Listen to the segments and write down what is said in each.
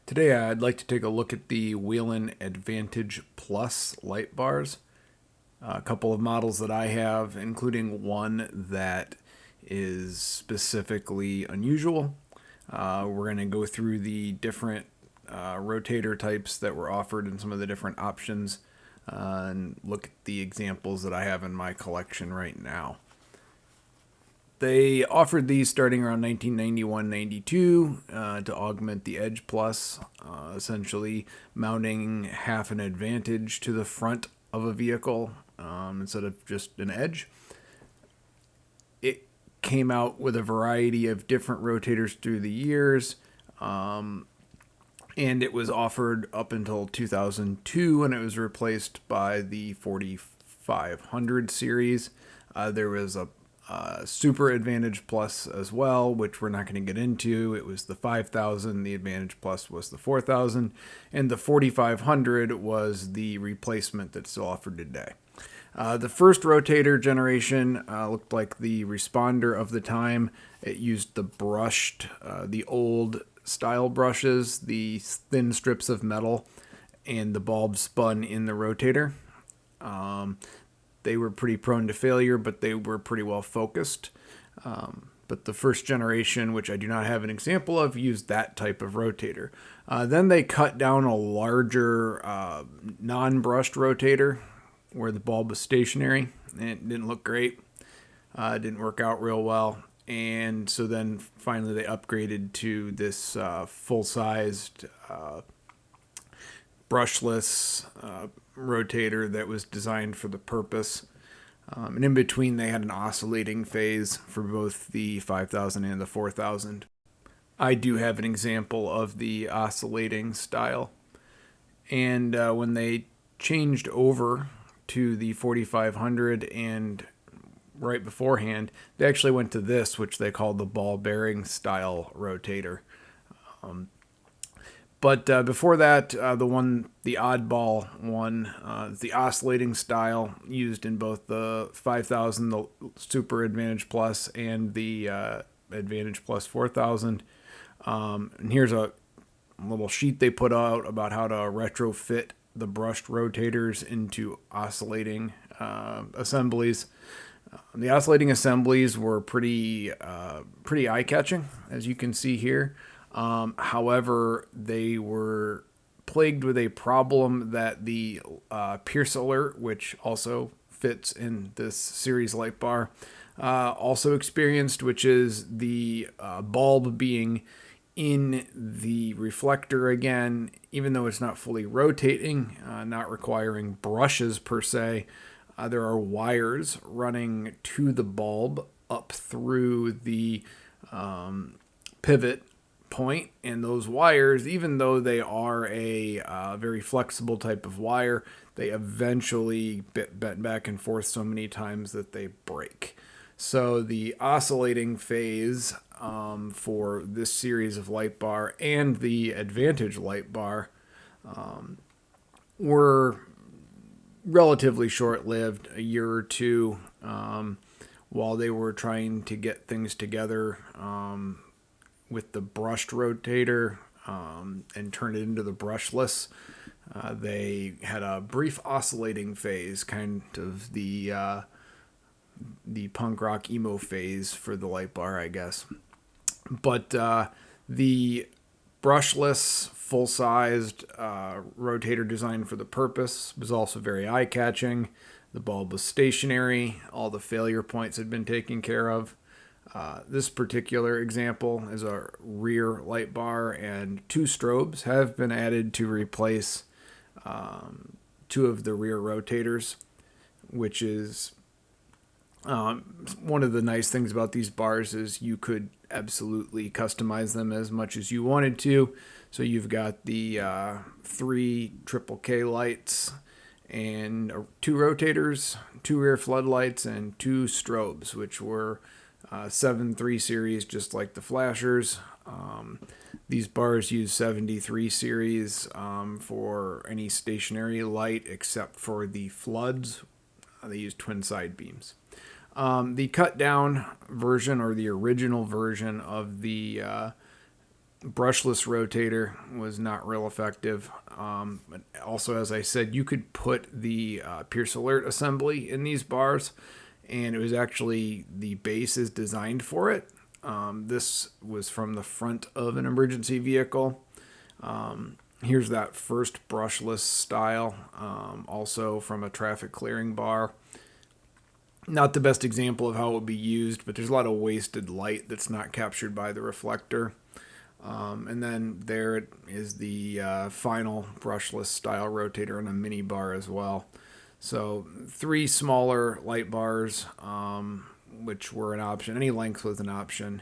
Today I'd like to take a look at the Whelen AdvantEdge Plus light bars. A couple of models that I have, including one that is specifically unusual. We're going to go through the different rotator types that were offered and some of the different options and look at the examples that I have in my collection right now. They offered these starting around 1991-92 to augment the Edge Plus, essentially mounting half an advantage to the front of a vehicle instead of just an edge. It came out with a variety of different rotators through the years, and it was offered up until 2002 when it was replaced by the 4500 series. There was a Super AdvantEdge Plus as well, which we're not going to get into. It was the 5000, the AdvantEdge Plus was the 4000, and the 4500 was the replacement that's still offered today. The first rotator generation looked like the responder of the time. It used the brushed, the old style brushes, the thin strips of metal, and the bulb spun in the rotator. They were pretty prone to failure, but they were pretty well focused. But the first generation, which I do not have an example of, used that type of rotator. Then they cut down a larger non-brushed rotator where the bulb was stationary, and it didn't look great. It didn't work out real well. And so then finally they upgraded to this full-sized brushless rotator that was designed for the purpose. And in between, they had an oscillating phase for both the 5000 and the 4000. I do have an example of the oscillating style. And when they changed over to the 4500 and right beforehand, they actually went to this, which they called the ball bearing style rotator. But before that, the oddball one, the oscillating style used in both the 5000, the Super AdvantEdge Plus, and the AdvantEdge Plus 4000. And here's a little sheet they put out about how to retrofit the brushed rotators into oscillating assemblies. The oscillating assemblies were pretty eye-catching, as you can see here. However, they were plagued with a problem that the Pierce Alert, which also fits in this series light bar, also experienced, which is the bulb being in the reflector again, even though it's not fully rotating, not requiring brushes per se. There are wires running to the bulb up through the pivot point, and those wires, even though they are a very flexible type of wire, they eventually bend back and forth so many times that they break. So the oscillating phase for this series of light bar and the AdvantEdge light bar were relatively short-lived, a year or two, while they were trying to get things together with the brushed rotator and turn it into the brushless. They had a brief oscillating phase, kind of the punk rock emo phase for the light bar, I guess. But the brushless, full-sized rotator designed for the purpose was also very eye-catching. The bulb was stationary. All the failure points had been taken care of. This particular example is a rear light bar, and two strobes have been added to replace two of the rear rotators, which is one of the nice things about these bars is you could absolutely customize them as much as you wanted to. So you've got the 3 triple K lights and 2 rotators, 2 rear floodlights, and 2 strobes, which were 7.3 series, just like the flashers. These bars use 73 series for any stationary light except for the floods. They use twin side beams. The cut down version, or the original version of the brushless rotator was not real effective. But also, as I said, you could put the Pierce Alert assembly in these bars, and it was actually the base is designed for it. This was from the front of an emergency vehicle. Here's that first brushless style, also from a traffic clearing bar. Not the best example of how it would be used, but there's a lot of wasted light that's not captured by the reflector. And then there it is, the final brushless style rotator and a mini bar as well. So 3 smaller light bars, which were an option. Any length was an option,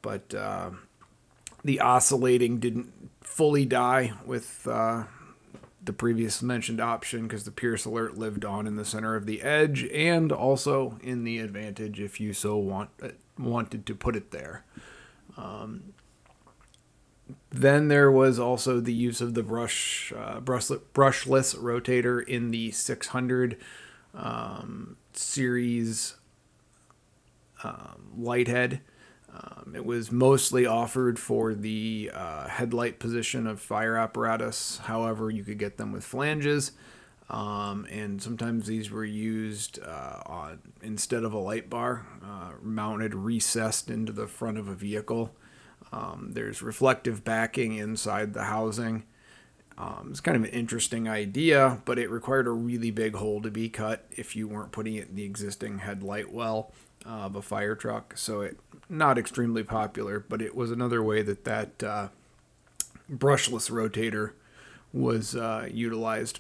but the oscillating didn't fully die with the previous mentioned option, because the Pierce Alert lived on in the center of the edge and also in the AdvantEdge if you so wanted to put it there. Then there was also the use of the brushless rotator in the 600 series light head. It was mostly offered for the headlight position of fire apparatus. However, you could get them with flanges, and sometimes these were used instead of a light bar, mounted recessed into the front of a vehicle. There's reflective backing inside the housing. It's kind of an interesting idea, but it required a really big hole to be cut if you weren't putting it in the existing headlight well of a fire truck. So it not extremely popular, but it was another way that brushless rotator was utilized.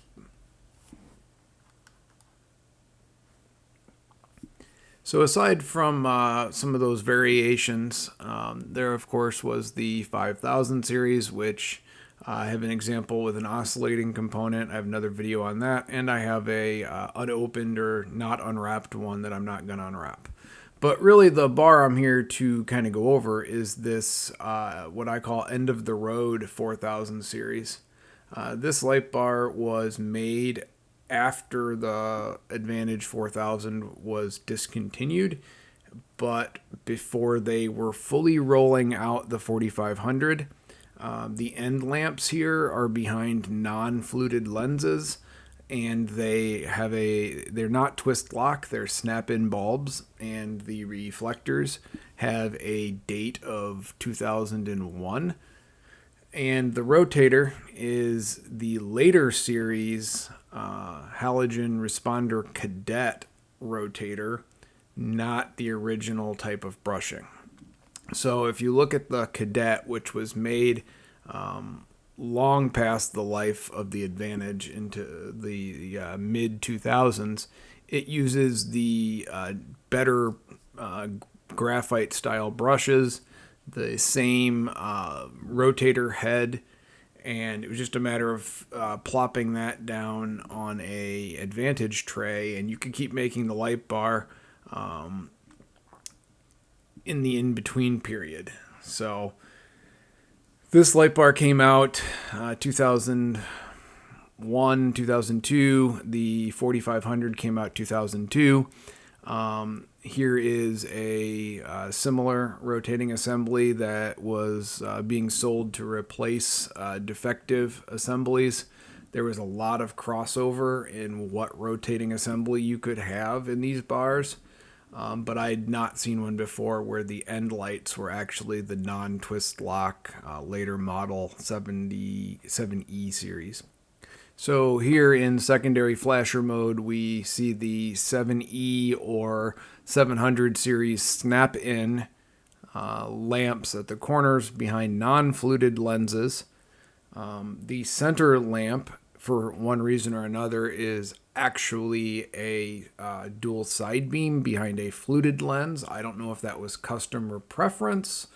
So aside from some of those variations, there of course was the 5000 series, which I have an example with an oscillating component. I have another video on that, and I have a unopened or not unwrapped one that I'm not going to unwrap. But really the bar I'm here to kind of go over is this what I call end of the road 4000 series. This light bar was made after the AdvantEdge 4000 was discontinued, but before they were fully rolling out the 4500. The end lamps here are behind non-fluted lenses, and they're not twist lock, they're snap-in bulbs, and the reflectors have a date of 2001. And the rotator is the later series halogen responder cadet rotator, not the original type of brushing. So if you look at the cadet, which was made long past the life of the AdvantEdge into the mid 2000s, it uses the better graphite style brushes, the same rotator head, and it was just a matter of plopping that down on a AdvantEdge tray, and you could keep making the light bar in the in-between period. So this light bar came out 2001, 2002. The 4500 came out 2002. Here is a similar rotating assembly that was being sold to replace defective assemblies. There was a lot of crossover in what rotating assembly you could have in these bars. But I had not seen one before where the end lights were actually the non-twist lock later model 7E series. So here in secondary flasher mode, we see the 7E or 700 series snap-in lamps at the corners behind non-fluted lenses. The center lamp, for one reason or another, is actually a dual side beam behind a fluted lens. I don't know if that was customer preference.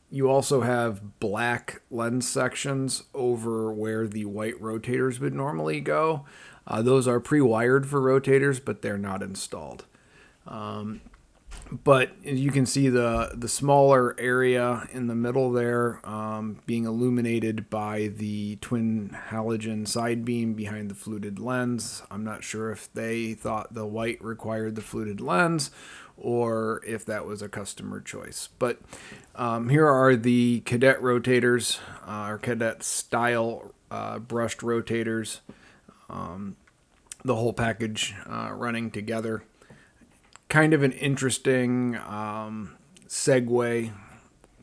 You also have black lens sections over where the white rotators would normally go. Those are pre-wired for rotators, but they're not installed. But you can see the smaller area in the middle there being illuminated by the twin halogen side beam behind the fluted lens. I'm not sure if they thought the white required the fluted lens or if that was a customer choice. But here are the cadet rotators, or cadet style brushed rotators, the whole package running together. Kind of an interesting segue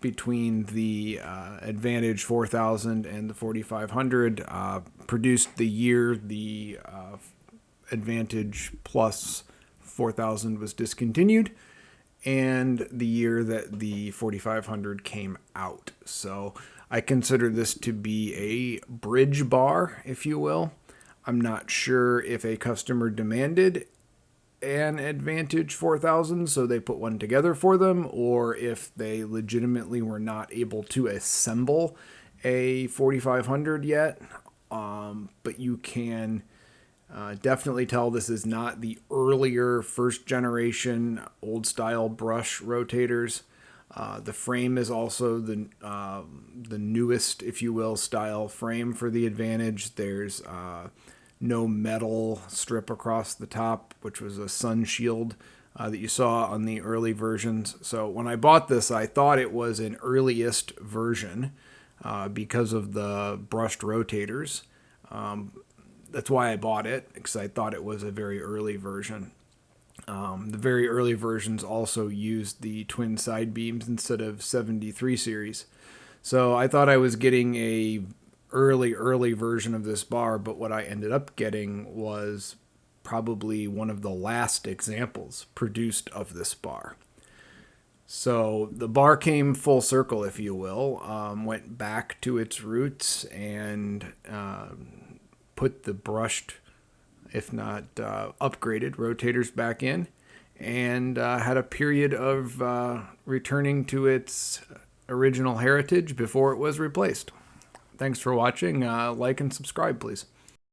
between the AdvantEdge 4000 and the 4500. Produced the year the AdvantEdge Plus 4000 was discontinued, and the year that the 4500 came out. So I consider this to be a bridge bar, if you will. I'm not sure if a customer demanded an AdvantEdge 4000, so they put one together for them, or if they legitimately were not able to assemble a 4500 yet. But you can definitely tell this is not the earlier first generation old style brush rotators. The frame is also the newest, if you will, style frame for the AdvantEdge. There's no metal strip across the top, which was a sun shield that you saw on the early versions. So when I bought this, I thought it was an earliest version because of the brushed rotators. That's why I bought it, because I thought it was a very early version. The very early versions also used the twin side beams instead of 73 series. So I thought I was getting a early version of this bar, but what I ended up getting was probably one of the last examples produced of this bar. So the bar came full circle, if you will, went back to its roots and put the brushed, if not upgraded, rotators back in, and had a period of returning to its original heritage before it was replaced. Thanks for watching. Like and subscribe, please.